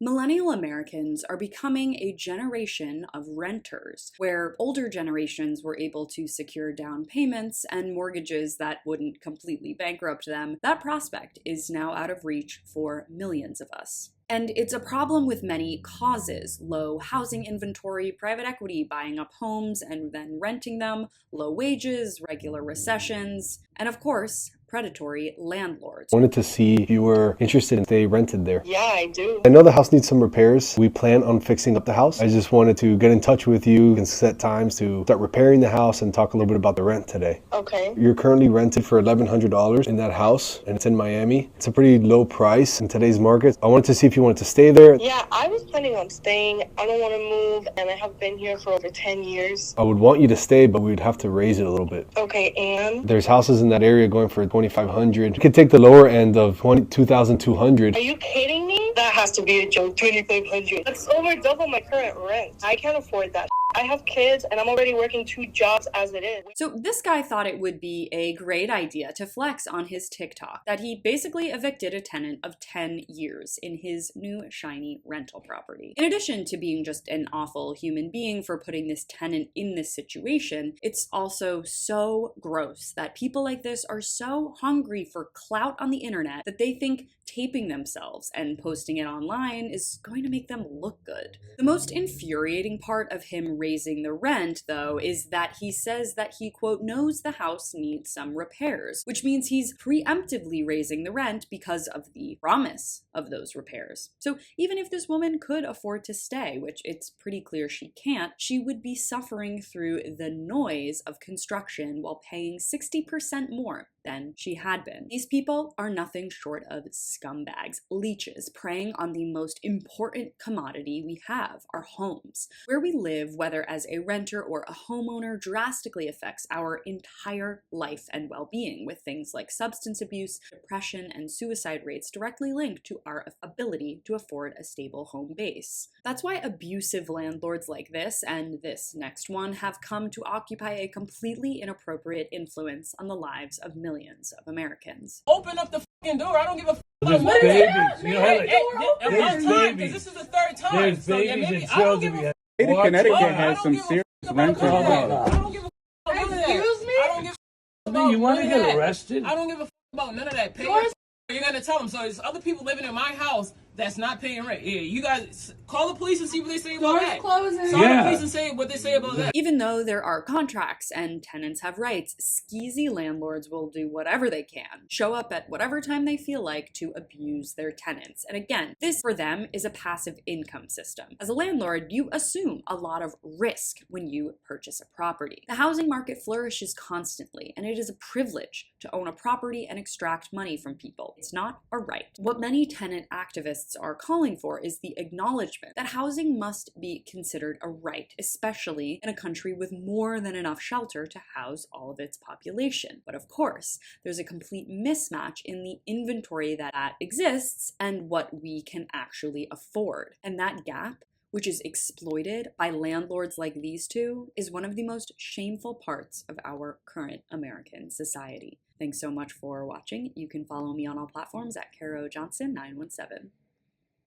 Millennial Americans are becoming a generation of renters, where older generations were able to secure down payments and mortgages that wouldn't completely bankrupt them. That prospect is now out of reach for millions of us. And it's a problem with many causes: low housing inventory, private equity buying up homes and then renting them, low wages, regular recessions, and of course, predatory landlords. I wanted to see if you were interested in stay rented there. Yeah, I do. I know the house needs some repairs. We plan on fixing up the house. I just wanted to get in touch with you and set times to start repairing the house and talk a little bit about the rent today. Okay. You're currently rented for $1,100 in that house, and it's in Miami. It's a pretty low price in today's market. I wanted to see if you wanted to stay there. Yeah, I was planning on staying. I don't want to move, and I have been here for over 10 years. I would want you to stay, but we'd have to raise it a little bit. Okay, and? There's houses in that area going for $2,500. You could take the lower end of $2,200. Are you kidding me? That has to be a joke. $2,500. That's over double my current rent. I can't afford that. I have kids and I'm already working 2 jobs as it is. So this guy thought it would be a great idea to flex on his TikTok that he basically evicted a tenant of 10 years in his new shiny rental property. In addition to being just an awful human being for putting this tenant in this situation, it's also so gross that people like this are so hungry for clout on the internet that they think taping themselves and posting it online is going to make them look good. The most infuriating part of him raising the rent, though, is that he says that he, quote, knows the house needs some repairs, which means he's preemptively raising the rent because of the promise of those repairs. So even if this woman could afford to stay, which it's pretty clear she can't, she would be suffering through the noise of construction while paying 60% more than she had been. These people are nothing short of scumbags, leeches, preying on the most important commodity we have, our homes. Where we live, whether as a renter or a homeowner, drastically affects our entire life and well-being, with things like substance abuse, depression, and suicide rates directly linked to our ability to afford a stable home base. That's why abusive landlords like this, and this next one, have come to occupy a completely inappropriate influence on the lives of millions of Americans. Open up the fucking door. I don't give a There's about babies. You know how there's babies. This is the 3rd time. There's So, yeah, babies maybe and I don't children. give a State of Connecticut I has don't some give a serious about rent that. problems. I don't give a about none of that. Excuse me? I don't give a about You want to none of get that. arrested? I don't give a about none of that. Pay your you're gonna tell them. So there's other people living in my house that's not paying rent. Yeah, you guys call the police and see what they say about that. Call the police and say what they say about that. Even though there are contracts and tenants have rights, skeezy landlords will do whatever they can, show up at whatever time they feel like to abuse their tenants. And again, this for them is a passive income system. As a landlord, you assume a lot of risk when you purchase a property. The housing market flourishes constantly, and it is a privilege to own a property and extract money from people. It's not a right. What many tenant activists are calling for is the acknowledgement that housing must be considered a right, especially in a country with more than enough shelter to house all of its population. But of course, there's a complete mismatch in the inventory that exists and what we can actually afford. And that gap, which is exploited by landlords like these two, is one of the most shameful parts of our current American society. Thanks so much for watching. You can follow me on all platforms at Caro Johnson 917.